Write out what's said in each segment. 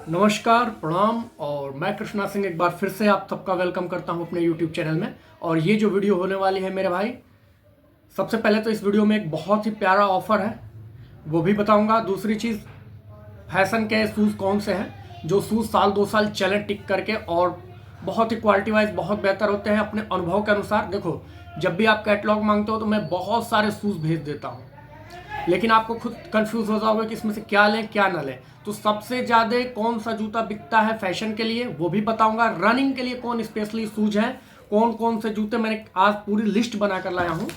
नमस्कार, प्रणाम। और मैं कृष्णा सिंह एक बार फिर से आप सबका वेलकम करता हूं अपने YouTube चैनल में। और ये जो वीडियो होने वाली है मेरे भाई, सबसे पहले तो इस वीडियो में एक बहुत ही प्यारा ऑफर है, वो भी बताऊंगा। दूसरी चीज़, फैशन के शूज़ कौन से हैं जो शूज़ साल 2 साल चलें टिक करके और बहुत ही क्वालिटी वाइज बहुत बेहतर होते हैं अपने अनुभव के अनुसार। देखो, जब भी आप कैटलॉग मांगते हो तो मैं बहुत सारे शूज़ भेज देता हूँ, लेकिन आपको खुद कंफ्यूज हो जाओगे कि इसमें से क्या लें क्या ना लें। तो सबसे ज़्यादा कौन सा जूता बिकता है फैशन के लिए वो भी बताऊंगा। रनिंग के लिए कौन स्पेशली शूज हैं, कौन कौन से जूते मैंने आज पूरी लिस्ट बना कर लाया हूँ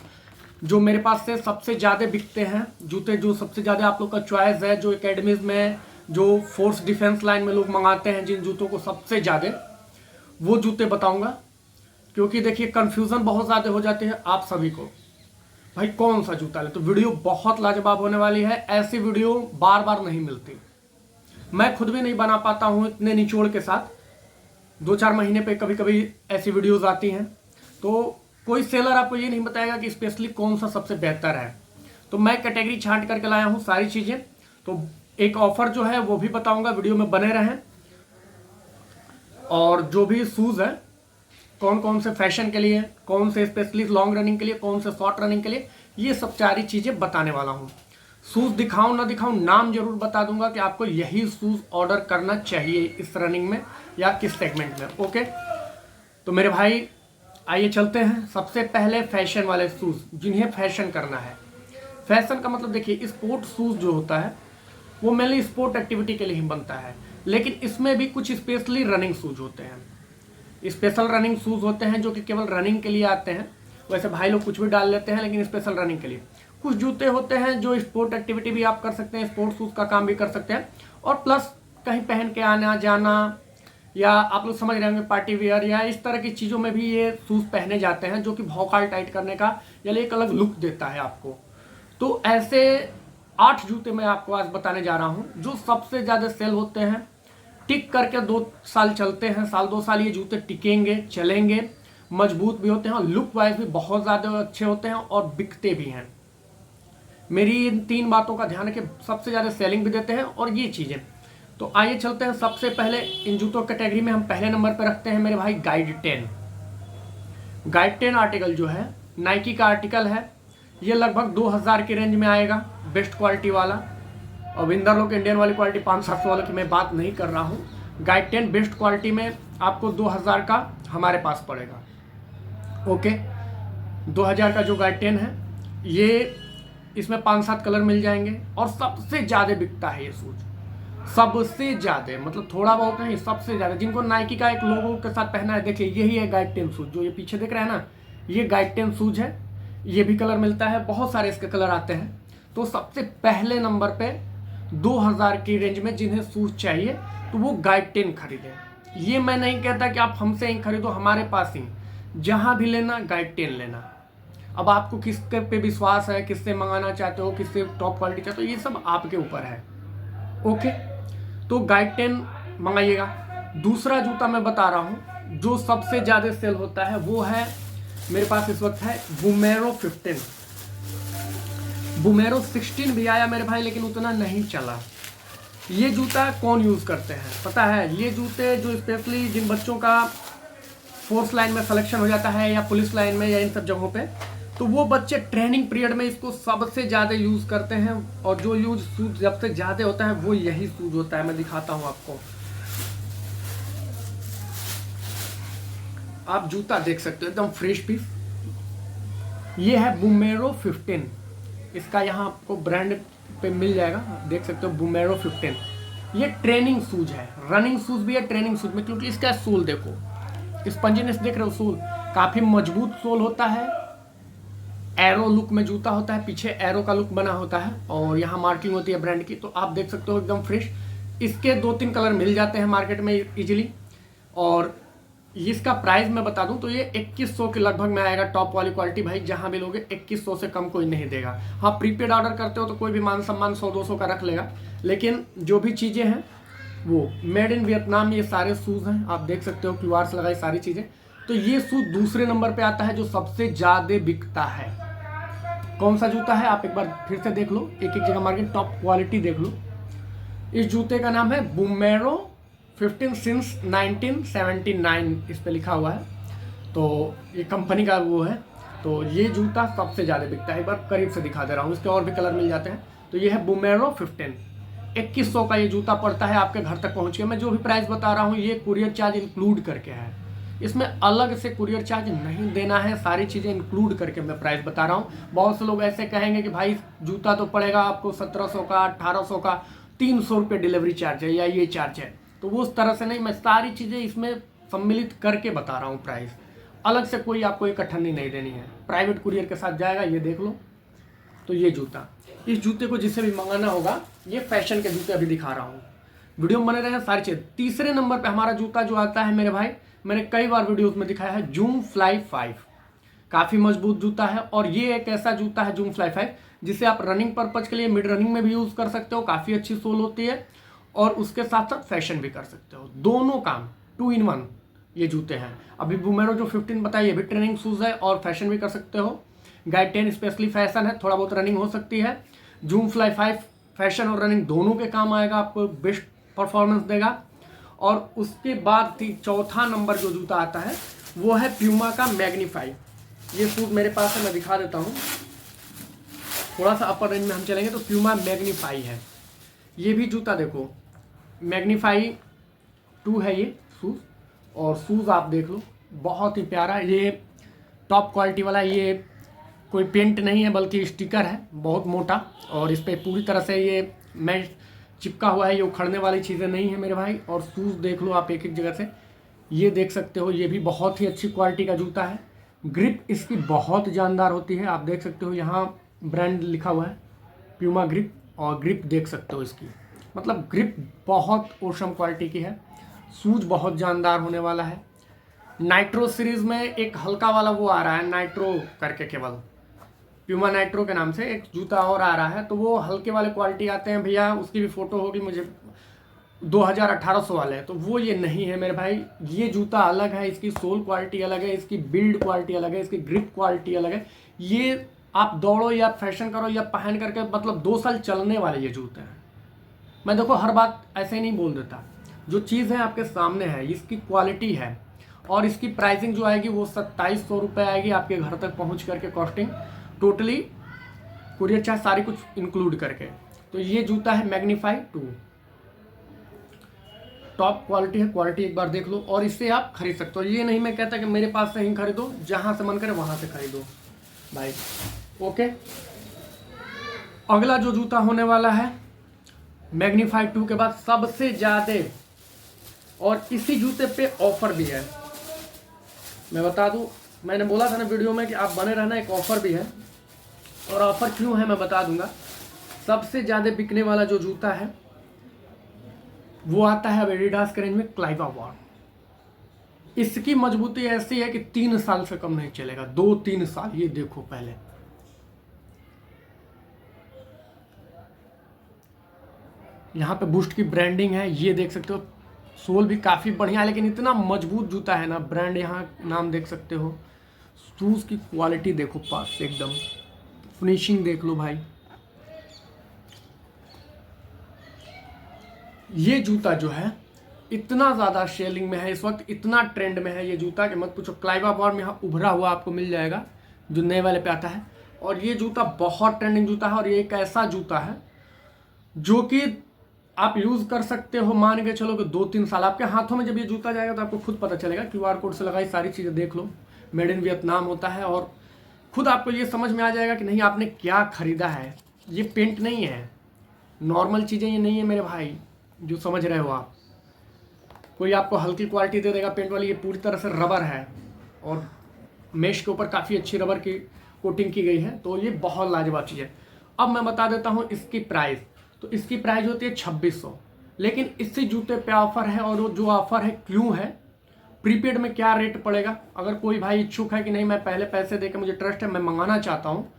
जो मेरे पास से सबसे ज़्यादा बिकते हैं जूते, जो सबसे ज़्यादा आप लोग का चॉइस है, जो एकेडमीज में, जो फोर्स डिफेंस लाइन में लोग मंगाते हैं, जिन जूतों को सबसे ज़्यादा, वो जूते बताऊंगा। क्योंकि देखिए कंफ्यूजन बहुत ज़्यादा हो जाती है आप सभी को, भाई कौन सा जूता ले। तो वीडियो बहुत लाजवाब होने वाली है, ऐसी वीडियो बार बार नहीं मिलती। मैं खुद भी नहीं बना पाता हूँ इतने निचोड़ के साथ। 2-4 महीने पे कभी कभी ऐसी वीडियोस आती हैं, तो कोई सेलर आपको ये नहीं बताएगा कि स्पेशली कौन सा सबसे बेहतर है। तो मैं कैटेगरी छांट करके लाया हूँ सारी चीज़ें। तो एक ऑफर जो है वो भी बताऊंगा, वीडियो में बने रहें। और जो भी शूज़ है, कौन कौन से फैशन के लिए, कौन से स्पेशली लॉन्ग रनिंग के लिए, कौन से शॉर्ट रनिंग के लिए, ये सब सारी चीज़ें बताने वाला हूँ। शूज़ दिखाऊं ना दिखाऊं, नाम जरूर बता दूंगा कि आपको यही शूज़ ऑर्डर करना चाहिए इस रनिंग में या किस सेगमेंट में। ओके, तो मेरे भाई आइए चलते हैं। सबसे पहले फैशन वाले शूज़, जिन्हें फैशन करना है। फैशन का मतलब देखिए, स्पोर्ट शूज़ जो होता है वो मेनली स्पोर्ट एक्टिविटी के लिए ही बनता है, लेकिन इसमें भी कुछ स्पेशली रनिंग शूज़ होते हैं। स्पेशल रनिंग शूज़ होते हैं जो कि केवल रनिंग के लिए आते हैं। वैसे भाई लोग कुछ भी डाल लेते हैं, लेकिन स्पेशल रनिंग के लिए कुछ जूते होते हैं जो स्पोर्ट एक्टिविटी भी आप कर सकते हैं, स्पोर्ट शूज़ का काम भी कर सकते हैं। और प्लस कहीं पहन के आना जाना, या आप लोग समझ रहे होंगे पार्टी वेयर या इस तरह की चीज़ों में भी ये शूज़ पहने जाते हैं, जो कि भौकाल टाइट करने का या एक अलग लुक देता है आपको। तो ऐसे 8 जूते मैं आपको आज बताने जा रहा हूँ जो सबसे ज़्यादा सेल होते हैं, टिक करके 2 साल चलते हैं। साल 2 साल ये जूते टिकेंगे, चलेंगे, मजबूत भी होते हैं और लुक वाइज भी बहुत ज़्यादा अच्छे होते हैं और बिकते भी हैं। मेरी इन 3 बातों का ध्यान रखें, सबसे ज़्यादा सेलिंग भी देते हैं और ये चीज़ें। तो आइए चलते हैं। सबसे पहले इन जूतों कैटेगरी में हम पहले नंबर पर रखते हैं मेरे भाई गाइड 10। गाइड 10 आर्टिकल जो है नाइकी का आर्टिकल है। ये लगभग 2000 की रेंज में आएगा, बेस्ट क्वालिटी वाला। और विंदर लोग इंडियन वाली क्वालिटी 500-700 वालों की मैं बात नहीं कर रहा हूँ। गाइड 10 बेस्ट क्वालिटी में आपको 2000 का हमारे पास पड़ेगा। ओके, 2000 का जो गाइड 10 है, ये इसमें 5-7 कलर मिल जाएंगे और सबसे ज़्यादा बिकता है ये शूज। सबसे ज़्यादा मतलब थोड़ा बहुत नहीं, सबसे ज़्यादा। जिनको नाइकी का एक लोगो के साथ पहना है, देखिए यही है गाइड 10 शूज, जो ये पीछे देख रहे हैं ना, ये गाइड 10 शूज है। ये भी कलर मिलता है, बहुत सारे इसके कलर आते हैं। तो सबसे पहले नंबर पे 2000 की रेंज में जिन्हें शूज चाहिए तो वो गाइड 10 खरीदें। ये मैं नहीं कहता कि आप हमसे ही खरीदो, हमारे पास ही जहाँ भी लेना गाइड 10 लेना। अब आपको किसके पे विश्वास है, किससे मंगाना चाहते हो, किससे टॉप क्वालिटी चाहते हो, ये सब आपके ऊपर है। ओके, तो गाइड 10 मंगाइएगा। दूसरा जूता मैं बता रहा हूँ जो सबसे ज़्यादा सेल होता है, वो है मेरे पास इस वक्त है बुमेरो 15। बुमेरो 16 भी आया मेरे भाई, लेकिन उतना नहीं चला। ये जूता कौन यूज़ करते हैं पता है? ये जूते जो स्पेशली जिन बच्चों का फोर्स लाइन में सिलेक्शन हो जाता है या पुलिस लाइन में या इन सब जगहों पे, तो वो बच्चे ट्रेनिंग पीरियड में इसको सबसे ज़्यादा यूज़ करते हैं। और जो यूज शूज सबसे ज़्यादा होता है वो यही शूज होता है। मैं दिखाता हूँ आपको, आप जूता देख सकते हो एकदम फ्रेश पीस। ये है बुमेरो 15, इसका यहाँ आपको ब्रांड पे मिल जाएगा, देख सकते हो बुमेरो 15। ये ट्रेनिंग शूज है, रनिंग शूज भी है ट्रेनिंग शूज में, क्योंकि इसका सोल देखो, स्पंजीनेस देख रहे हो, सोल काफ़ी मजबूत सोल होता है। एरो लुक में जूता होता है, पीछे एरो का लुक बना होता है और यहाँ मार्किंग होती है ब्रांड की। तो आप देख सकते हो एकदम फ्रेश। इसके 2-3 कलर मिल जाते हैं मार्केट में इजीली। और इसका प्राइस मैं बता दूं तो ये 2100 के लगभग में आएगा। टॉप वाली क्वालिटी भाई जहां भी लोगे 2100 से कम कोई नहीं देगा। हाँ, प्रीपेड ऑर्डर करते हो तो कोई भी मान सम्मान 100-200 का रख लेगा, लेकिन जो भी चीज़ें हैं वो मेड इन वियतनाम। ये सारे शूज़ हैं, आप देख सकते हो, क्यूआर्स लगाई सारी चीज़ें। तो ये शूज दूसरे नंबर पे आता है जो सबसे ज़्यादा बिकता है। कौन सा जूता है आप एक बार फिर से देख लो, एक एक जगह मार्केट टॉप क्वालिटी देख लो। इस जूते का नाम है बुमेरो 15 सिंस 1979 इस पे लिखा हुआ है। तो ये कंपनी का वो है। तो ये जूता सबसे ज़्यादा बिकता है। एक बार करीब से दिखा दे रहा हूँ, इसके और भी कलर मिल जाते हैं। तो ये है बुमेरो 15, 2100 का ये जूता पड़ता है आपके घर तक पहुँच के। मैं जो भी प्राइस बता रहा हूँ ये कुरियर चार्ज इंक्लूड करके है, इसमें अलग से कुरियर चार्ज नहीं देना है, सारी चीज़ें इंक्लूड करके मैं प्राइस बता रहा हूँ। बहुत से लोग ऐसे कहेंगे कि भाई जूता तो पड़ेगा आपको 1700 का, 1800 का, 300 रुपये डिलीवरी चार्ज है या ये चार्ज है। तो वो उस तरह से नहीं, मैं सारी चीज़ें इसमें सम्मिलित करके बता रहा हूँ प्राइस। अलग से कोई आपको एक अठन्नी नहीं देनी है, प्राइवेट कुरियर के साथ जाएगा। ये देख लो। तो ये जूता, इस जूते को जिसे भी मंगाना होगा, ये फैशन के जूते अभी दिखा रहा हूँ, वीडियो में बने रहे सारी चीज़। तीसरे नंबर पे हमारा जूता जो आता है मेरे भाई, मैंने कई बार वीडियोस में दिखाया है, जूम फ्लाई 5। काफ़ी मजबूत जूता है और ये एक ऐसा जूता है जूम फ्लाई 5 जिसे आप रनिंग पर्पज के लिए, मिड रनिंग में भी यूज़ कर सकते हो, काफ़ी अच्छी सोल होती है और उसके साथ साथ फैशन भी कर सकते हो, दोनों काम 2 in 1 ये जूते हैं। अभी बुमेरो जो 15 बताइए, भी ट्रेनिंग शूज़ है और फैशन भी कर सकते हो। गाइड 10 स्पेशली फैशन है, थोड़ा बहुत रनिंग हो सकती है। जूम फ्लाई 5 फैशन और रनिंग दोनों के काम आएगा, आपको बेस्ट परफॉर्मेंस देगा। और उसके बाद चौथा नंबर जो जूता आता है वो है प्यूमा का मैग्नीफाई। ये शूज मेरे पास है, मैं दिखा देता हूँ। थोड़ा सा अपर रेंज में हम चलेंगे तो प्यूमा मैग्नीफाई है। ये भी जूता देखो, मैग्नीफाई 2 है ये शूज़, और शूज़ आप देख लो, बहुत ही प्यारा। ये टॉप क्वालिटी वाला, ये कोई पेंट नहीं है बल्कि स्टिकर है, बहुत मोटा, और इस पर पूरी तरह से ये मैच चिपका हुआ है, ये उखड़ने वाली चीज़ें नहीं है मेरे भाई। और शूज़ देख लो आप एक एक जगह से, ये देख सकते हो, ये भी बहुत ही अच्छी क्वालिटी का जूता है। ग्रिप इसकी बहुत जानदार होती है, आप देख सकते हो यहाँ ब्रांड लिखा हुआ है प्यूमा ग्रिप, और ग्रिप देख सकते हो इसकी, मतलब ग्रिप बहुत औसम क्वालिटी की है। शूज बहुत जानदार होने वाला है। नाइट्रो सीरीज़ में एक हल्का वाला वो आ रहा है, नाइट्रो करके, केवल प्यूमा नाइट्रो के नाम से एक जूता और आ रहा है, तो वो हल्के वाले क्वालिटी आते हैं भैया, उसकी भी फ़ोटो होगी मुझे, 2800 वाले हैं, तो वो ये नहीं है मेरे भाई। ये जूता अलग है, इसकी सोल क्वालिटी अलग है, इसकी बिल्ड क्वालिटी अलग है, इसकी ग्रिप क्वालिटी अलग है। ये आप दौड़ो या फैशन करो या पहन करके मतलब 2 साल चलने वाले ये जूते हैं। मैं देखो हर बात ऐसे ही नहीं बोल देता, जो चीज़ है आपके सामने है, इसकी क्वालिटी है, और इसकी प्राइसिंग जो आएगी वो 2700 रुपये आएगी आपके घर तक पहुँच करके, कॉस्टिंग टोटली कुरियर चार्ज सारी कुछ इंक्लूड करके। तो ये जूता है मैग्नीफाई 2, टॉप क्वालिटी है, क्वालिटी एक बार देख लो, और इससे आप खरीद सकते हो। ये नहीं मैं कहता कि मेरे पास से ही खरीदो, जहाँ से मन करे वहाँ से खरीदो भाई, ओके। अगला जो जूता होने वाला है मैग्नीफाई 2 के बाद सबसे ज़्यादा, और इसी जूते पे ऑफर भी है, मैं बता दूं, मैंने बोला था ना वीडियो में कि आप बने रहना, एक ऑफर भी है, और ऑफर क्यों है मैं बता दूंगा। सबसे ज़्यादा बिकने वाला जो जूता है वो आता है अब एडिडास के रेंज में, क्लाइवा वॉर। इसकी मजबूती ऐसी है कि 3 साल से कम नहीं चलेगा, 2-3 साल। ये देखो पहले, यहाँ पे बूस्ट की ब्रांडिंग है, ये देख सकते हो, सोल भी काफ़ी बढ़िया है, लेकिन इतना मजबूत जूता है ना, ब्रांड यहाँ नाम देख सकते हो। शूज़ की क्वालिटी देखो पास एकदम, फिनिशिंग देख लो भाई। ये जूता जो है इतना ज़्यादा सेलिंग में है इस वक्त, इतना ट्रेंड में है ये जूता कि मत पूछो। क्लाइवा वॉर में यहाँ उभरा हुआ आपको मिल जाएगा जो नए वाले पे आता है, और ये जूता बहुत ट्रेंडिंग जूता है, और ये एक ऐसा जूता है जो कि आप यूज़ कर सकते हो, मान के चलो कि 2-3 साल। आपके हाथों में जब ये जूता जाएगा तो आपको खुद पता चलेगा, QR कोड से लगाई सारी चीज़ें देख लो, मेड इन वियतनाम होता है, और खुद आपको ये समझ में आ जाएगा कि नहीं आपने क्या खरीदा है। ये पेंट नहीं है, नॉर्मल चीज़ें ये नहीं है मेरे भाई, जो समझ रहे हो आप। कोई आपको हल्की क्वालिटी दे देगा पेंट वाली, ये पूरी तरह से रबर है, और मेश के ऊपर काफ़ी अच्छी रबर की कोटिंग की गई है, तो ये बहुत लाजवाब चीज़ है। अब मैं बता देता हूँ इसकी प्राइस। तो इसकी प्राइस होती है 2600, लेकिन इसी जूते पे ऑफर है, और वो जो ऑफर है क्यों है, प्रीपेड में क्या रेट पड़ेगा। अगर कोई भाई इच्छुक है कि नहीं मैं पहले पैसे देकर, मुझे ट्रस्ट है, मैं मंगाना चाहता हूँ,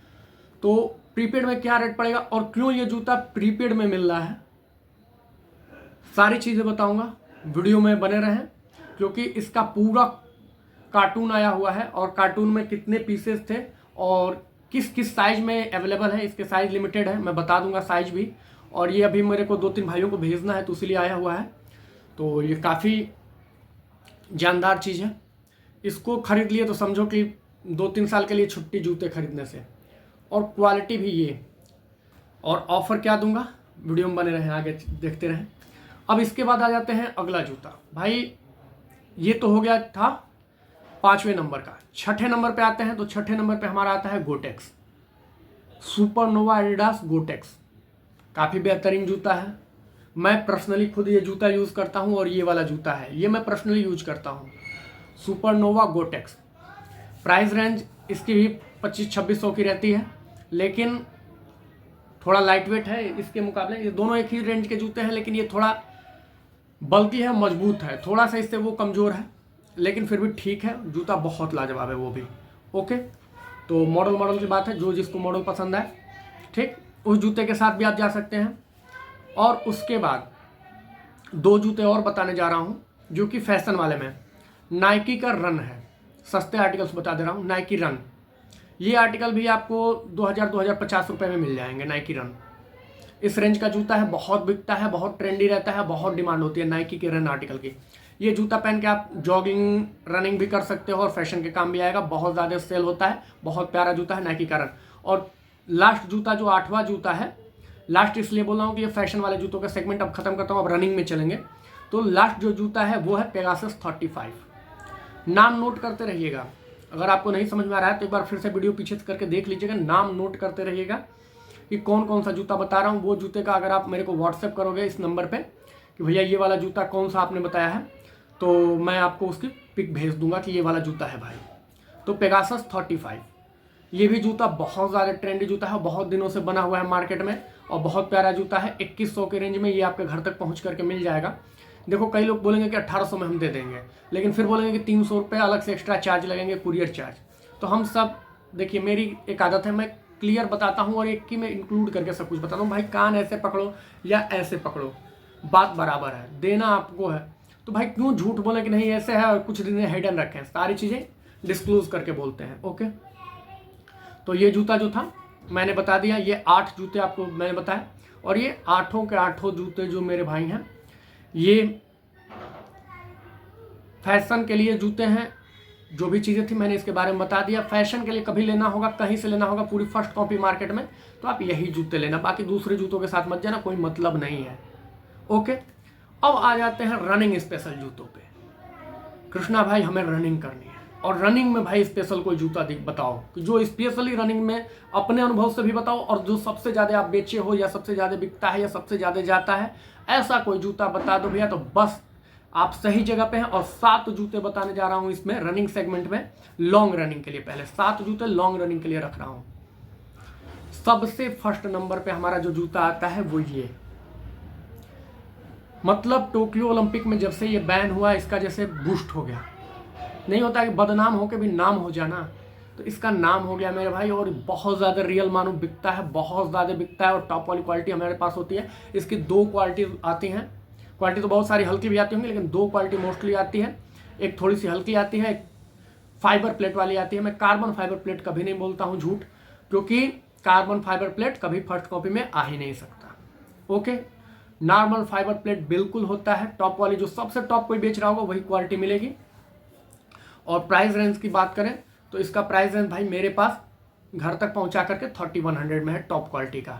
तो प्रीपेड में क्या रेट पड़ेगा और क्यों ये जूता प्रीपेड में मिल रहा है, सारी चीज़ें बताऊँगा, वीडियो में बने रहें, क्योंकि इसका पूरा कार्टून आया हुआ है, और कार्टून में कितने पीसेस थे और किस किस साइज में अवेलेबल है। इसके साइज़ लिमिटेड है, मैं बता दूंगा साइज भी, और ये अभी मेरे को 2-3 भाइयों को भेजना है तो इसलिए आया हुआ है। तो ये काफ़ी जानदार चीज़ है। इसको खरीद लिए तो समझो कि 2-3 साल के लिए छुट्टी जूते खरीदने से। और क्वालिटी भी ये, और ऑफ़र क्या दूंगा, वीडियो में बने रहें, आगे देखते रहें। अब इसके बाद आ जाते हैं अगला जूता। भाई ये तो हो गया था 5वें नंबर का। 6ठे नंबर पे आते हैं, तो 6ठे नंबर पे हमारा आता है गोटेक्स, सुपरनोवा एडिडास गोटेक्स। काफ़ी बेहतरीन जूता है। मैं पर्सनली खुद ये जूता यूज़ करता हूँ, और ये वाला जूता है ये मैं पर्सनली यूज करता हूँ, सुपरनोवा गोटेक्स। प्राइस रेंज इसकी भी 2500-2600 की रहती है, लेकिन थोड़ा लाइट वेट है इसके मुकाबले। ये दोनों एक ही रेंज के जूते हैं, लेकिन ये थोड़ा बल्कि है, मजबूत है, थोड़ा सा इससे वो कमज़ोर है, लेकिन फिर भी ठीक है। जूता बहुत लाजवाब है वो भी। ओके, तो मॉडल की बात है, जो जिसको मॉडल पसंद आए, ठीक, उस जूते के साथ भी आप जा सकते हैं। और उसके बाद 2 जूते और बताने जा रहा हूँ, जो कि फैशन वाले में। नाइकी का रन है, सस्ते आर्टिकल्स बता दे रहा हूँ। नाइकी रन, ये आर्टिकल भी आपको 2000-2050 रुपये में मिल जाएंगे। नाइकी रन इस रेंज का जूता है, बहुत बिकता है, बहुत ट्रेंडी रहता है, बहुत डिमांड होती है नाइकी के रन आर्टिकल की। ये जूता पहन के आप जॉगिंग रनिंग भी कर सकते हो, और फैशन के काम भी आएगा। बहुत ज़्यादा सेल होता है, बहुत प्यारा जूता है नाइकी का रन। और लास्ट जूता जो 8वां जूता है, लास्ट इसलिए बोल रहा हूँ कि ये फैशन वाले जूतों का सेगमेंट अब खत्म करता हूँ, अब रनिंग में चलेंगे। तो लास्ट जो जूता है वो है पेगासस 35। नाम नोट करते रहिएगा, अगर आपको नहीं समझ में आ रहा है तो एक बार फिर से वीडियो पीछे से करके देख लीजिएगा। नाम नोट करते रहिएगा कि कौन कौन सा जूता बता रहा हूँ। वो जूते का अगर आप मेरे को व्हाट्सएप करोगे इस नंबर पे कि भैया ये वाला जूता कौन सा आपने बताया है, तो मैं आपको उसकी पिक भेज दूंगा कि ये वाला जूता है भाई। तो पेगासस 35, ये भी जूता बहुत ज़्यादा ट्रेंडी जूता है, बहुत दिनों से बना हुआ है मार्केट में, और बहुत प्यारा जूता है। 2100 के रेंज में ये आपके घर तक पहुँच करके मिल जाएगा। देखो, कई लोग बोलेंगे कि 1800 में हम दे देंगे, लेकिन फिर बोलेंगे कि 300 रुपये अलग से एक्स्ट्रा चार्ज लगेंगे, कुरियर चार्ज। तो हम सब, देखिए मेरी एक आदत है, मैं क्लियर बताता हूँ और एक ही में इंक्लूड करके सब कुछ बताता हूँ। भाई कान ऐसे पकड़ो या ऐसे पकड़ो, बात बराबर है, देना आपको है। तो भाई क्यों झूठ बोले कि नहीं ऐसे है और कुछ दिन हिडन रखें, सारी चीज़ें डिस्क्लोज करके बोलते हैं। ओके, तो ये जूता जो था मैंने बता दिया, ये 8 जूते आपको मैंने बताया, और ये 8 के 8 जूते जो मेरे भाई हैं, ये फैशन के लिए जूते हैं। जो भी चीज़ें थी मैंने इसके बारे में बता दिया। फैशन के लिए कभी लेना होगा, कहीं से लेना होगा, पूरी फर्स्ट कॉपी मार्केट में, तो आप यही जूते लेना, बाकी दूसरे जूतों के साथ मत जाना, कोई मतलब नहीं है। ओके, अब आ जाते हैं रनिंग स्पेशल जूतों पे। कृष्णा भाई हमें रनिंग करनी है, और रनिंग में भाई स्पेशल कोई जूता बताओ कि जो स्पेशली रनिंग में अपने अनुभव से भी बताओ, और जो सबसे ज़्यादा आप बेचे हो, या सबसे ज़्यादा बिकता है, या सबसे ज़्यादा जाता है, ऐसा कोई जूता बता दो भैया, तो बस आप सही जगह पे हैं। और 7 जूते बताने जा रहा हूं इसमें, रनिंग सेगमेंट में, लॉन्ग रनिंग के लिए। पहले 7 जूते लॉन्ग रनिंग के लिए रख रहा हूं। सबसे फर्स्ट नंबर पे हमारा जो जूता आता है वो ये, मतलब टोक्यो ओलंपिक में जब से ये बैन हुआ, इसका जैसे बूस्ट हो गया। नहीं होता कि बदनाम होके भी नाम हो जाना, तो इसका नाम हो गया मेरे भाई। और बहुत ज़्यादा रियल मानो बिकता है, बहुत ज़्यादा बिकता है, और टॉप वाली क्वालिटी हमारे पास होती है। इसकी 2 क्वालिटी आती हैं, क्वालिटी तो बहुत सारी हल्की भी आती होंगी, लेकिन 2 क्वालिटी मोस्टली आती है। एक थोड़ी सी हल्की आती है, एक फाइबर प्लेट वाली आती है। मैं कार्बन फाइबर प्लेट कभी नहीं बोलता हूँ झूठ, क्योंकि कार्बन फाइबर प्लेट कभी फर्स्ट कॉपी में आ ही नहीं सकता। ओके, नॉर्मल फाइबर प्लेट बिल्कुल होता है। टॉप वाली जो सबसे टॉप कोई बेच रहा होगा वही क्वालिटी मिलेगी। और प्राइस रेंज की बात करें तो इसका प्राइस रेंज भाई मेरे पास घर तक पहुंचा करके 3100 में है टॉप क्वालिटी का।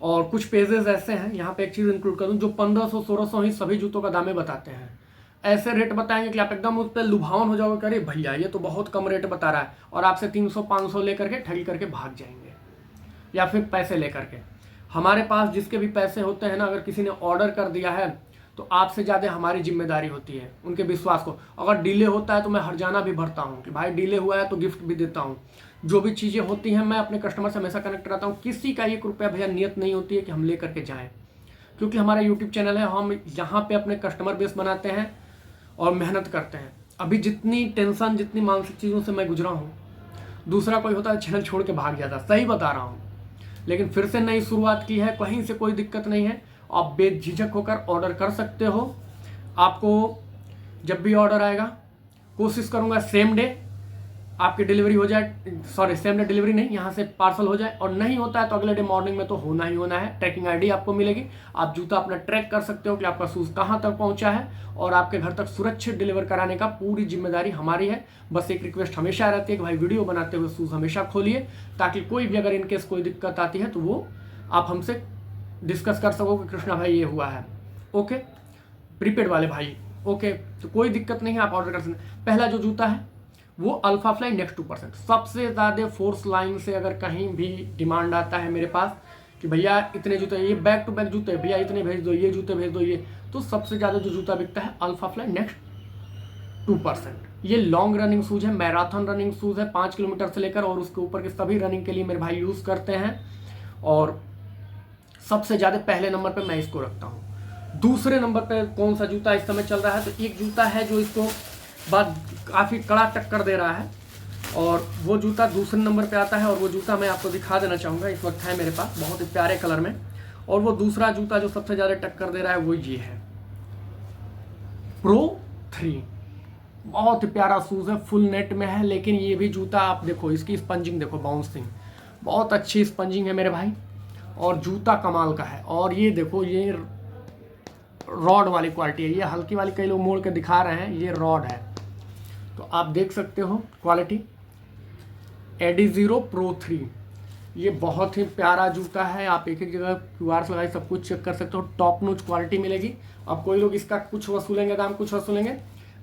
और कुछ पेजेस ऐसे हैं, यहाँ पे एक चीज़ इंक्लूड करूँ, जो 1500-1600 ही सभी जूतों का दाम बताते हैं। ऐसे रेट बताएंगे कि आप एकदम उस पर लुभावन हो जाओगे, अरे भैया ये तो बहुत कम रेट बता रहा है, और आपसे 300-500 लेकर के ठगी करके भाग जाएंगे, या फिर पैसे लेकर के। हमारे पास जिसके भी पैसे होते हैं ना, अगर किसी ने ऑर्डर कर दिया है तो आपसे ज़्यादा हमारी जिम्मेदारी होती है उनके विश्वास को। अगर डिले होता है तो मैं हर्जाना भी भरता हूँ कि भाई डिले हुआ है तो गिफ्ट भी देता हूँ। जो भी चीज़ें होती हैं मैं अपने कस्टमर से हमेशा कनेक्ट रहता हूँ। किसी का 1 रुपया भैया नियत नहीं होती है कि हम ले करके जाएँ, क्योंकि हमारा यूट्यूब चैनल है, हम यहाँ पे अपने कस्टमर बेस बनाते हैं और मेहनत करते हैं। अभी जितनी टेंशन, जितनी मानसिक चीज़ों से मैं गुजरा हूँ, दूसरा कोई होता है चैनल छोड़ के भाग जाता, सही बता रहा हूँ। लेकिन फिर से नई शुरुआत की है, कहीं से कोई दिक्कत नहीं है, आप बेझिझक होकर ऑर्डर कर सकते हो। आपको जब भी ऑर्डर आएगा कोशिश करूँगा सेम डे आपकी डिलीवरी हो जाए, सॉरी सेम डे डिलीवरी नहीं, यहाँ से पार्सल हो जाए, और नहीं होता है तो अगले डे मॉर्निंग में तो होना ही होना है। ट्रैकिंग आईडी आपको मिलेगी, आप जूता अपना ट्रैक कर सकते हो कि आपका शूज़ कहाँ तक पहुँचा है, और आपके घर तक सुरक्षित डिलीवर कराने का पूरी जिम्मेदारी हमारी है। बस एक रिक्वेस्ट हमेशा रहती है कि भाई वीडियो बनाते हुए शूज़ हमेशा खोलिए, ताकि कोई भी अगर इनकेस कोई दिक्कत आती है तो वो आप हमसे डिस्कस कर सको कि कृष्णा भाई ये हुआ है। ओके, प्रीपेड वाले भाई, ओके, तो कोई दिक्कत नहीं है, आप ऑर्डर कर सकते हैं। पहला जो जूता है वो अल्फा फ्लाई नेक्स्ट 2%, सबसे ज़्यादा फोर्स लाइन से अगर कहीं भी डिमांड आता है मेरे पास कि भैया इतने जूते, ये बैक टू बैक जूते भैया इतने भेज दो, ये जूते भेज दो, ये, तो सबसे ज़्यादा जो जूता बिकता है अल्फा फ्लाई नेक्स्ट 2%। ये लॉन्ग रनिंग शूज़ है, मैराथन रनिंग शूज़ है, 5 किलोमीटर से लेकर और उसके ऊपर के सभी रनिंग के लिए मेरे भाई यूज़ करते हैं, और सबसे ज़्यादा पहले नंबर पे मैं इसको रखता हूँ। दूसरे नंबर पे कौन सा जूता इस समय चल रहा है, तो एक जूता है जो इसको बाद काफ़ी कड़ा टक्कर दे रहा है, और वो जूता दूसरे नंबर पे आता है, और वो जूता मैं आपको दिखा देना चाहूँगा, इस वक्त है मेरे पास बहुत ही प्यारे कलर में। और वो दूसरा जूता जो सबसे ज़्यादा टक्कर दे रहा है वो ये है प्रो 3। बहुत ही प्यारा शूज़ है, फुल नेट में है, लेकिन ये भी जूता आप देखो, इसकी स्पंजिंग देखो, बाउंसिंग बहुत अच्छी स्पंजिंग है मेरे भाई, और जूता कमाल का है। और ये देखो, ये रॉड वाली क्वालिटी है, ये हल्की वाली कई लोग मोड़ के दिखा रहे हैं, ये रॉड है, तो आप देख सकते हो क्वालिटी। एडी0 प्रो 3, ये बहुत ही प्यारा जूता है, आप एक एक जगह QR लगाए सब कुछ चेक कर सकते हो, टॉप नोच क्वालिटी मिलेगी। अब कोई लोग इसका कुछ वसूलेंगे, दाम कुछ वसूलेंगे,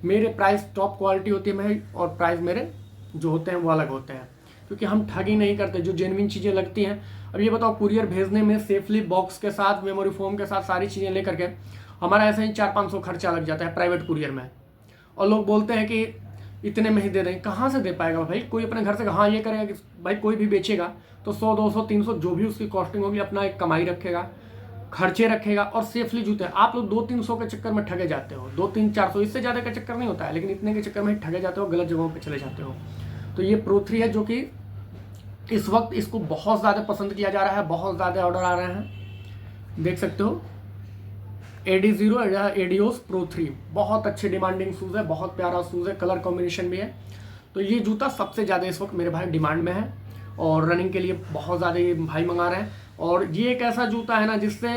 मेरे प्राइस टॉप क्वालिटी होती है मेरी, और प्राइस मेरे जो होते हैं वो अलग होते हैं, क्योंकि हम ठगी नहीं करते, जो जेन्युइन चीज़ें लगती हैं। अब ये बताओ, कुरियर भेजने में सेफली बॉक्स के साथ, मेमोरी फोम के साथ, सारी चीज़ें लेकर के हमारा ऐसे ही 400-500 खर्चा लग जाता है प्राइवेट कुरियर में, और लोग बोलते हैं कि इतने में ही दे दें। कहाँ से दे पाएगा भाई? कोई अपने घर से हाँ ये करेगा कि भाई कोई भी बेचेगा तो 100, 200, 300 जो भी उसकी कॉस्टिंग होगी, अपना एक कमाई रखेगा, खर्चे रखेगा, और सेफली जूते। आप लोग 200-300 के चक्कर में ठगे जाते हो, 200-300-400 इससे ज़्यादा का चक्कर नहीं होता है, लेकिन इतने के चक्कर में ठगे जाते हो, गलत जगहों पर चले जाते हो। तो ये प्रो 3 है, जो कि इस वक्त इसको बहुत ज़्यादा पसंद किया जा रहा है, बहुत ज़्यादा ऑर्डर आ रहे हैं, देख सकते हो। एडी0 एडियोस प्रो 3 बहुत अच्छे डिमांडिंग शूज़ है, बहुत प्यारा शूज़ है, कलर कॉम्बिनेशन भी है। तो ये जूता सबसे ज़्यादा इस वक्त मेरे भाई डिमांड में है, और रनिंग के लिए बहुत ज़्यादा ये भाई मंगा रहे हैं। और ये एक ऐसा जूता है ना जिससे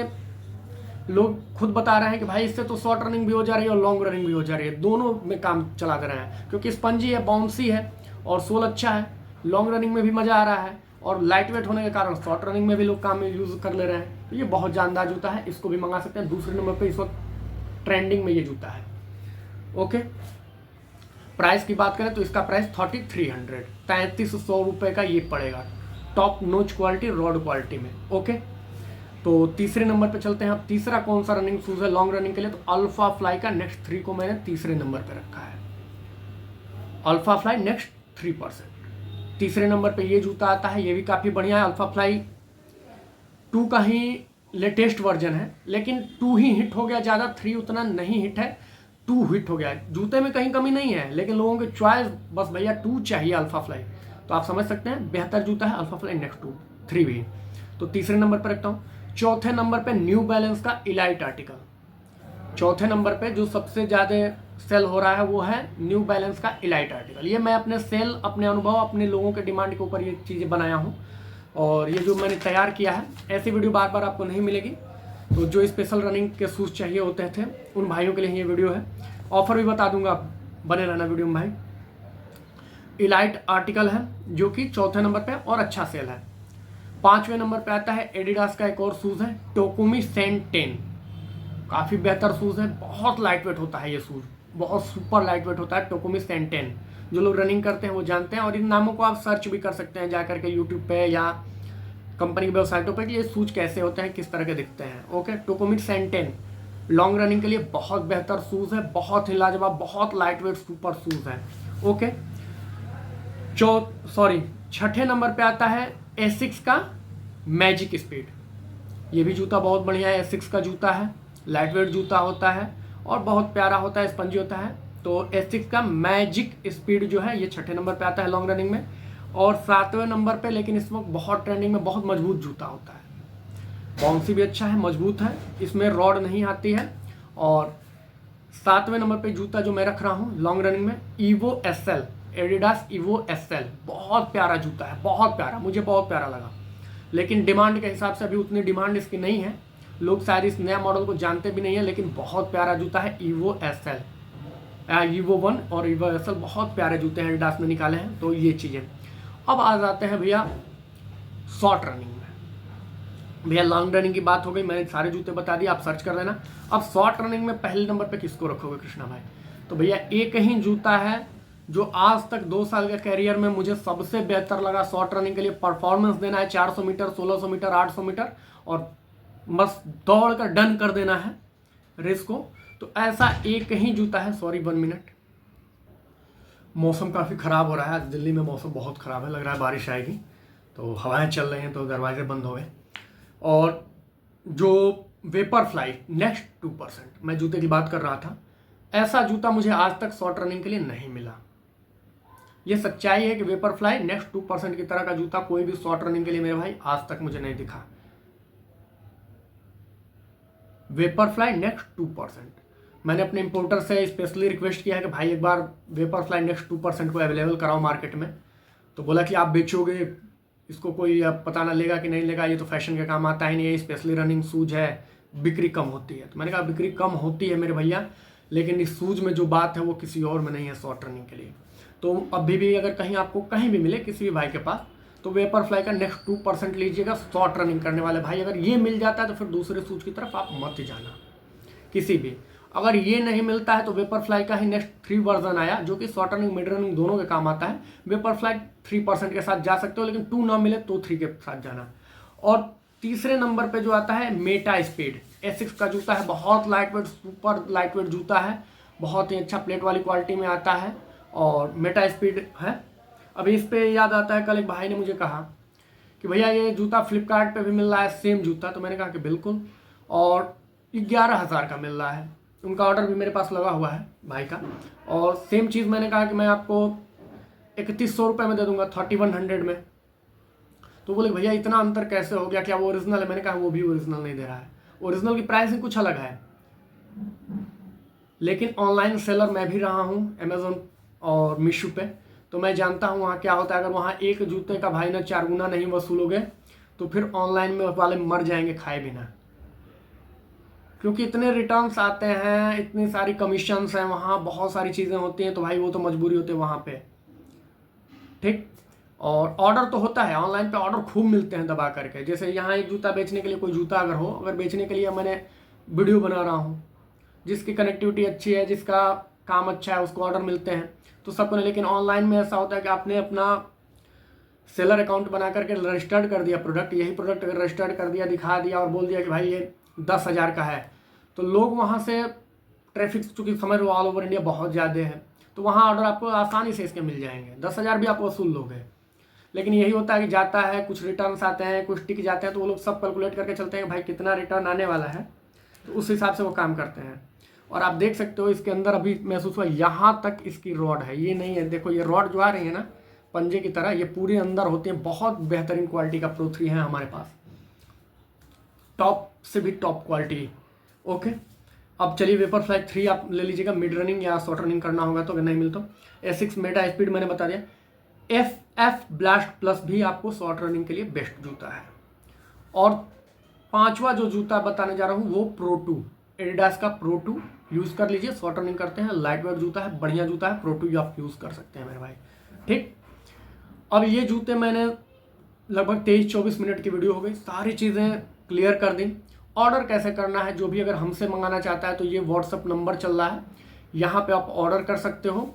लोग खुद बता रहे हैं कि भाई इससे तो शॉर्ट रनिंग भी हो जा रही है और लॉन्ग रनिंग भी हो जा रही है, दोनों में काम चला दे रहे हैं, क्योंकि स्पंजी है, बाउंसी है, और सोल अच्छा है, लॉन्ग रनिंग में भी मज़ा आ रहा है, और लाइट वेट होने के कारण शॉर्ट रनिंग में भी लोग काम में यूज़ कर ले रहे हैं। तो ये बहुत जानदार जूता है, इसको भी मंगा सकते हैं। दूसरे नंबर पे इस वक्त ट्रेंडिंग में ये जूता है। ओके, प्राइस की बात करें तो इसका प्राइस 3300 रुपये का ये पड़ेगा, टॉप नोच क्वालिटी, रॉड क्वालिटी में। ओके, तो तीसरे नंबर पे चलते हैं। अब तीसरा कौन सा रनिंग शूज़ है लॉन्ग रनिंग के लिए, तो अल्फा फ्लाई का नेक्स्ट 3 को मैंने तीसरे नंबर पे रखा है। अल्फा फ्लाई नेक्स्ट 3%, तीसरे नंबर पे ये जूता आता है, ये भी काफ़ी बढ़िया है। अल्फा फ्लाई 2 का ही लेटेस्ट वर्जन है, लेकिन 2 ही हिट हो गया, ज़्यादा 3 उतना नहीं हिट है, 2 हिट हो गया है। जूते में कहीं कमी नहीं है, लेकिन लोगों की चॉइस बस भैया 2 चाहिए अल्फा फ्लाई, तो आप समझ सकते हैं बेहतर जूता है अल्फा फ्लाई नेक्स्ट 3 भी, तो तीसरे नंबर पर रखता हूँ। चौथे नंबर पे न्यू बैलेंस का इलाइट आर्टिकल, चौथे नंबर पे जो सबसे ज़्यादा सेल हो रहा है वो है न्यू बैलेंस का इलाइट आर्टिकल। ये मैं अपने सेल, अपने अनुभव, अपने लोगों के डिमांड के ऊपर ये चीज़ें बनाया हूँ, और ये जो मैंने तैयार किया है, ऐसी वीडियो बार बार आपको नहीं मिलेगी। तो जो स्पेशल रनिंग के शूज़ चाहिए होते थे उन भाइयों के लिए ये वीडियो है। ऑफर भी बता दूंगा, बने रहना वीडियो में भाई। इलाइट आर्टिकल है जो कि चौथे नंबर पे और अच्छा सेल है। पाँचवें नंबर पे आता है एडिडास का एक और शूज़ है, टोकोमी सेन 10, काफ़ी बेहतर शूज़ है, बहुत लाइट वेट होता है ये शूज़, बहुत सुपर लाइट वेट होता है टोकोमी सेन 10। जो लोग रनिंग करते हैं वो जानते हैं, और इन नामों को आप सर्च भी कर सकते हैं जाकर के यूट्यूब पे या कंपनी की वेबसाइटों पे कि ये शूज़ कैसे होते हैं, किस तरह के दिखते हैं। ओके, टोकोमी सेन 10 लॉन्ग रनिंग के लिए बहुत बेहतर शूज़ है, बहुत ही लाजवाब, बहुत लाइट वेट सुपर शूज़ है। ओके, छठे नंबर पे आता है एसिक्स का मैजिक स्पीड। ये भी जूता बहुत बढ़िया है, एसिक्स का जूता है, लाइट वेट जूता होता है और बहुत प्यारा होता है, स्पंजी होता है। तो एसिक्स का मैजिक स्पीड जो है ये छठे नंबर पे आता है लॉन्ग रनिंग में। और सातवें नंबर पे, लेकिन इस वक्त बहुत ट्रेंडिंग में, बहुत मजबूत जूता होता है, बाउंसी भी अच्छा है, मजबूत है, इसमें रॉड नहीं आती है। और सातवें नंबर पे जूता जो मैं रख रहा हूँ लॉन्ग रनिंग में, ईवो SL एडिडास इवो एसएल, बहुत प्यारा जूता है, बहुत प्यारा, मुझे बहुत प्यारा लगा। लेकिन डिमांड के हिसाब से अभी उतनी डिमांड इसकी नहीं है, लोग शायद इस नया मॉडल को जानते भी नहीं है, लेकिन बहुत प्यारा जूता है इवो एसएल। ईवो 1 और ईवो एसएल बहुत प्यारे जूते हैं एडिडास ने निकाले हैं। तो ये चीज़ें। अब आ जाते हैं भैया शॉर्ट रनिंग में। भैया लॉन्ग रनिंग की बात हो गई, मैंने सारे जूते बता दिए, आप सर्च कर लेना। अब शॉर्ट रनिंग में पहले नंबर पे किसको रखोगे कृष्णा भाई? तो भैया एक ही जूता है जो आज तक 2 साल के कैरियर में मुझे सबसे बेहतर लगा शॉर्ट रनिंग के लिए। परफॉर्मेंस देना है 400 मीटर, 1600 मीटर, 800 मीटर और बस दौड़ कर डन कर देना है रेस को। तो ऐसा एक ही जूता है। सॉरी 1 मिनट, मौसम काफ़ी ख़राब हो रहा है आज दिल्ली में, मौसम बहुत ख़राब है, लग रहा है बारिश आएगी। तो हवाएं चल रही हैं तो दरवाजे बंद हो गए। और जो वेपरफ्लाई नेक्स्ट 2%, मैं जूते की बात कर रहा था, ऐसा जूता मुझे आज तक शॉर्ट रनिंग के लिए नहीं मिला। ये सच्चाई है कि वेपरफ्लाई नेक्स्ट 2% की तरह का जूता कोई भी शॉर्ट रनिंग के लिए मेरे भाई आज तक मुझे नहीं दिखा। वेपरफ्लाई नेक्स्ट 2%, मैंने अपने इंपोर्टर से स्पेशली रिक्वेस्ट किया है कि भाई एक बार वेपरफ्लाई नेक्स्ट 2% को अवेलेबल कराओ मार्केट में। तो बोला कि आप बेचोगे इसको, कोई पता ना लेगा कि नहीं लेगा, ये तो फैशन के काम आता ही नहीं है, स्पेशली रनिंग शूज है, बिक्री कम होती है। तो मैंने कहा बिक्री कम होती है मेरे भैया, लेकिन इस शूज में जो बात है वो किसी और में नहीं है शॉर्ट रनिंग के लिए। तो अभी भी अगर कहीं आपको कहीं भी मिले किसी भी भाई के पास, तो वेपरफ्लाई का नेक्स्ट 2% लीजिएगा शॉर्ट रनिंग करने वाले भाई। अगर ये मिल जाता है तो फिर दूसरे शूज की तरफ आप मत जाना किसी भी। अगर ये नहीं मिलता है तो वेपरफ्लाई का ही नेक्स्ट 3 वर्जन आया जो कि शॉर्ट रनिंग मिड रनिंग दोनों के काम आता है। वेपरफ्लाई 3% के साथ जा सकते हो, लेकिन 2 ना मिले तो 3 के साथ जाना। और तीसरे नंबर पे जो आता है मेटा स्पीड, एसिक्स का जूता है, बहुत light weight, super light weight जूता है, बहुत ही अच्छा प्लेट वाली क्वालिटी में आता है और मेटा स्पीड है। अभी इस पे याद आता है, कल एक भाई ने मुझे कहा कि भैया ये जूता फ्लिपकार्ट पे भी मिल रहा है सेम जूता। तो मैंने कहा कि बिल्कुल, और 11,000 का मिल रहा है। उनका ऑर्डर भी मेरे पास लगा हुआ है भाई का। और सेम चीज़ मैंने कहा कि मैं आपको 3100 रुपये में दे दूंगा, 3100 में। तो बोले भैया इतना अंतर कैसे हो गया, क्या वो ओरिजिनल है? मैंने कहा वो भी ओरिजिनल नहीं दे रहा है, ओरिजिनल की प्राइस ही कुछ अलग है। लेकिन ऑनलाइन सेलर मैं भी रहा हूँ अमेजोन और मीशो पे, तो मैं जानता हूँ वहाँ क्या होता है। अगर वहाँ एक जूते का भाई ना 4 गुना नहीं वसूलोगे तो फिर ऑनलाइन में वाले मर जाएंगे खाए बिना, क्योंकि इतने रिटर्न्स आते हैं, इतनी सारी कमीशंस हैं वहाँ, बहुत सारी चीज़ें होती हैं। तो भाई वो तो मजबूरी होती है वहाँ पे, ठीक। और ऑर्डर तो होता है ऑनलाइन पे, ऑर्डर खूब मिलते हैं दबा करके। जैसे यहाँ एक जूता बेचने के लिए, कोई जूता अगर हो, अगर बेचने के लिए मैंने वीडियो बना रहा हूँ, जिसकी कनेक्टिविटी अच्छी है, जिसका काम अच्छा है, उसको ऑर्डर मिलते हैं तो सबको नहीं। लेकिन ऑनलाइन में ऐसा होता है कि आपने अपना सेलर अकाउंट बना करके रजिस्टर्ड कर दिया प्रोडक्ट, यही प्रोडक्ट अगर रजिस्टर्ड कर दिया, दिखा दिया और बोल दिया कि भाई ये 10,000 का है, तो लोग वहाँ से ट्रैफिक, चूँकि समझ लो ऑल ओवर इंडिया बहुत ज़्यादा है, तो वहाँ ऑर्डर आपको आसानी से इसके मिल जाएंगे, 10,000 भी आप वसूल लोगे। लेकिन यही होता है कि जाता है, कुछ रिटर्न्स आते हैं, कुछ टिक जाते हैं, तो वो लोग सब कैलकुलेट करके चलते हैं भाई कितना रिटर्न आने वाला है, तो उस हिसाब से वो काम करते हैं। और आप देख सकते हो इसके अंदर अभी महसूस हुआ, यहाँ तक इसकी रॉड है, ये नहीं है, देखो ये रॉड जो आ रही है ना पंजे की तरह, ये पूरे अंदर होती है। बहुत बेहतरीन क्वालिटी का प्रो 3 है हमारे पास, टॉप से भी टॉप क्वालिटी। ओके, अब चलिए वेपरफ्लाई 3 आप ले लीजिएगा, मिड रनिंग या शॉर्ट रनिंग करना होगा तो, अगर नहीं मिल तो एसिक्स मेटा स्पीड मैंने बता दिया। एफ ब्लास्ट प्लस भी आपको शॉर्ट रनिंग के लिए बेस्ट जूता है। और 5वां जो जूता बताने जा रहा हूँ वो प्रो 2, एडिडास का प्रो 2 यूज़ कर लीजिए, शॉर्ट रनिंग करते हैं, लाइट वेट जूता है, बढ़िया जूता है, प्रो 2 आप यूज़ कर सकते हैं मेरे भाई, ठीक। अब ये जूते मैंने लगभग 23-24 मिनट की वीडियो हो गई, सारी चीज़ें क्लियर कर दी। ऑर्डर कैसे करना है, जो भी अगर हमसे मंगाना चाहता है तो ये व्हाट्सअप नंबर चल रहा है, यहाँ पे आप ऑर्डर कर सकते हो।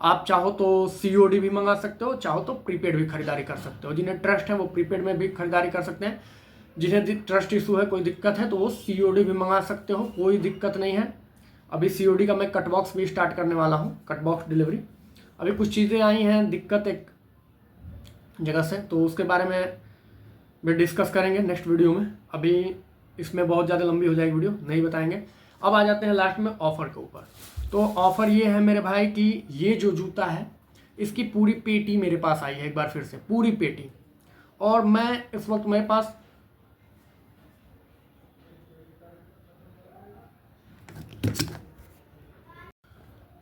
आप चाहो तो COD भी मंगा सकते हो, चाहो तो प्रीपेड भी खरीदारी कर सकते हो। जिन्हें ट्रस्ट है वो प्रीपेड में भी खरीदारी कर सकते हैं, जिन्हें ट्रस्ट इशू है, कोई दिक्कत है तो वो COD भी मंगा सकते हो, कोई दिक्कत नहीं है। अभी COD का मैं कटबॉक्स भी स्टार्ट करने वाला हूँ, कटबॉक्स डिलीवरी। अभी कुछ चीज़ें आई हैं दिक्कत एक जगह से, तो उसके बारे में भी डिस्कस करेंगे नेक्स्ट वीडियो में। अभी इसमें बहुत ज़्यादा लंबी हो जाएगी वीडियो, नहीं बताएंगे। अब आ जाते हैं लास्ट में ऑफ़र के ऊपर। तो ऑफ़र ये है मेरे भाई कि ये जो जूता है इसकी पूरी पेटी मेरे पास आई है, एक बार फिर से पूरी पेटी। और मैं इस वक्त मेरे पास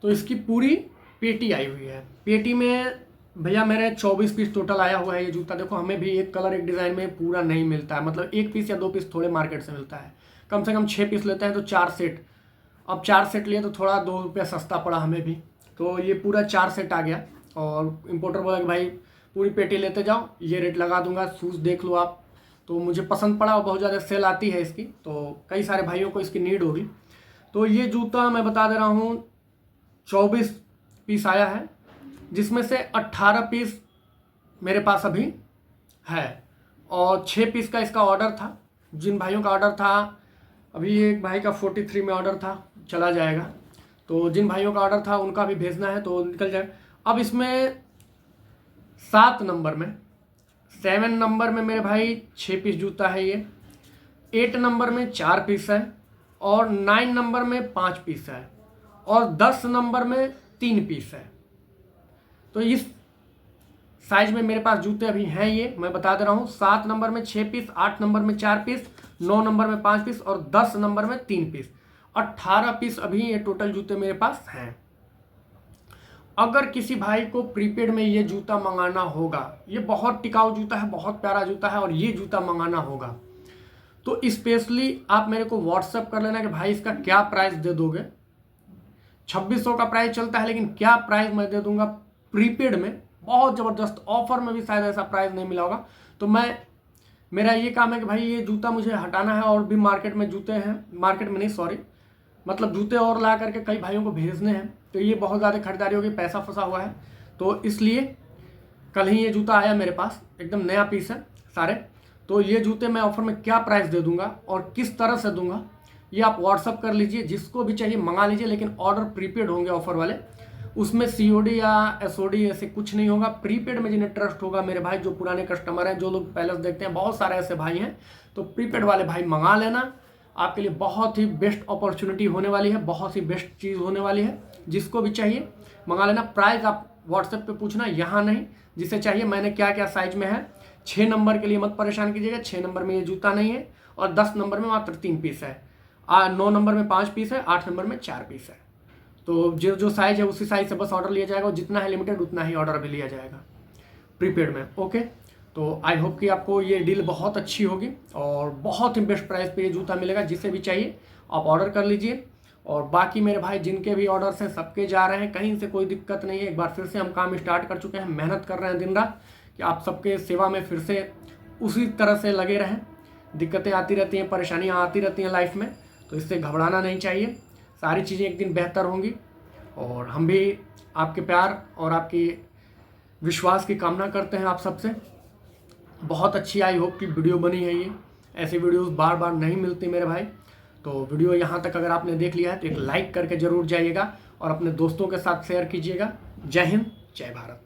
तो इसकी पूरी पेटी आई हुई है। पेटी में भैया मेरे 24 पीस टोटल आया हुआ है ये जूता। देखो हमें भी एक कलर एक डिज़ाइन में पूरा नहीं मिलता है, मतलब 1 पीस या 2 पीस थोड़े मार्केट से मिलता है। कम से कम 6 पीस लेते हैं तो 4 सेट। अब 4 सेट लिए तो थोड़ा 2 रुपया सस्ता पड़ा हमें भी, तो ये पूरा 4 सेट आ गया। और इम्पोर्टर बोला कि भाई पूरी पेटी लेते जाओ, ये रेट लगा दूंगा, शूज़ देख लो आप। तो मुझे पसंद पड़ा और बहुत ज़्यादा सेल आती है इसकी, तो कई सारे भाइयों को इसकी नीड होगी। तो ये जूता मैं बता दे रहा हूँ 24 पीस आया है, जिसमें से 18 पीस मेरे पास अभी है और 6 पीस का इसका ऑर्डर था। जिन भाइयों का ऑर्डर था, अभी एक भाई का 43 में ऑर्डर था, चला जाएगा। तो जिन भाइयों का ऑर्डर था उनका भी भेजना है तो निकल जाएगा। अब इसमें 7 नंबर में, 7 नंबर में मेरे भाई 6 पीस जूता है ये, 8 नंबर में 4 पीस है और 9 नंबर में 5 पीस है और 10 नंबर में 3 पीस है। तो इस साइज में मेरे पास जूते अभी हैं ये मैं बता दे रहा हूँ। 7 नंबर में 6 पीस, 8 नंबर में 4 पीस, 9 नंबर में 5 पीस और 10 नंबर में 3 पीस। 18 पीस अभी ये टोटल जूते मेरे पास हैं। अगर किसी भाई को प्रीपेड में ये जूता मंगाना होगा, ये बहुत टिकाऊ जूता है, बहुत प्यारा जूता है और ये जूता मंगाना होगा तो स्पेशली आप मेरे को व्हाट्सएप कर लेना कि भाई इसका क्या प्राइस दे दोगे। 2600 का प्राइस चलता है, लेकिन क्या प्राइस मैं दे दूंगा प्रीपेड में, बहुत ज़बरदस्त ऑफर में भी शायद ऐसा प्राइस नहीं मिला होगा। तो मेरा ये काम है कि भाई ये जूता मुझे हटाना है और भी मार्केट में जूते हैं, मार्केट में नहीं सॉरी, मतलब जूते और ला करके कई भाइयों को भेजने हैं। तो ये बहुत ज़्यादा खरीदारी होगी, पैसा फंसा हुआ है, तो इसलिए कल ही ये जूता आया मेरे पास, एकदम नया पीस है सारे। तो ये जूते मैं ऑफर में क्या प्राइस दे दूंगा और किस तरह से दूंगा ये आप व्हाट्सअप कर लीजिए, जिसको भी चाहिए मंगा लीजिए। लेकिन ऑर्डर प्रीपेड होंगे ऑफर वाले, उसमें COD या SOD ऐसे कुछ नहीं होगा। प्रीपेड में जिन्हें ट्रस्ट होगा मेरे भाई, जो पुराने कस्टमर हैं, जो लोग पैलेस देखते हैं, बहुत सारे ऐसे भाई हैं, तो प्रीपेड वाले भाई मंगा लेना। आपके लिए बहुत ही बेस्ट अपॉर्चुनिटी होने वाली है, बहुत ही बेस्ट चीज़ होने वाली है। जिसको भी चाहिए मंगा लेना। प्राइस आप व्हाट्सएप पे पूछना, यहाँ नहीं, जिसे चाहिए मैंने क्या क्या साइज में है। 6 नंबर के लिए मत परेशान कीजिएगा, 6 नंबर में ये जूता नहीं है और 10 नंबर में मात्र 3 पीस है, 9 नंबर में 5 पीस है, 8 नंबर में 4 पीस है। तो जो साइज है उसी साइज से बस ऑर्डर लिया जाएगा और जितना है लिमिटेड उतना ही ऑर्डर भी लिया जाएगा प्रीपेड में। ओके, तो आई होप कि आपको ये डील बहुत अच्छी होगी और बहुत ही बेस्ट प्राइस पे ये जूता मिलेगा। जिसे भी चाहिए आप ऑर्डर कर लीजिए। और बाकी मेरे भाई जिनके भी ऑर्डर्स हैं सबके जा रहे हैं, कहीं से कोई दिक्कत नहीं है। एक बार फिर से हम काम स्टार्ट कर चुके हैं, मेहनत कर रहे हैं दिन रात कि आप सबके सेवा में फिर से उसी तरह से लगे रहें। दिक्कतें आती रहती हैं, परेशानियाँ आती रहती हैं लाइफ में, तो इससे घबराना नहीं चाहिए। सारी चीज़ें एक दिन बेहतर होंगी और हम भी आपके प्यार और आपकी विश्वास की कामना करते हैं आप सबसे। बहुत अच्छी आई होप की वीडियो बनी है ये, ऐसी वीडियोस बार बार नहीं मिलती मेरे भाई। तो वीडियो यहाँ तक अगर आपने देख लिया है तो एक लाइक करके ज़रूर जाइएगा और अपने दोस्तों के साथ शेयर कीजिएगा। जय हिंद, जय भारत।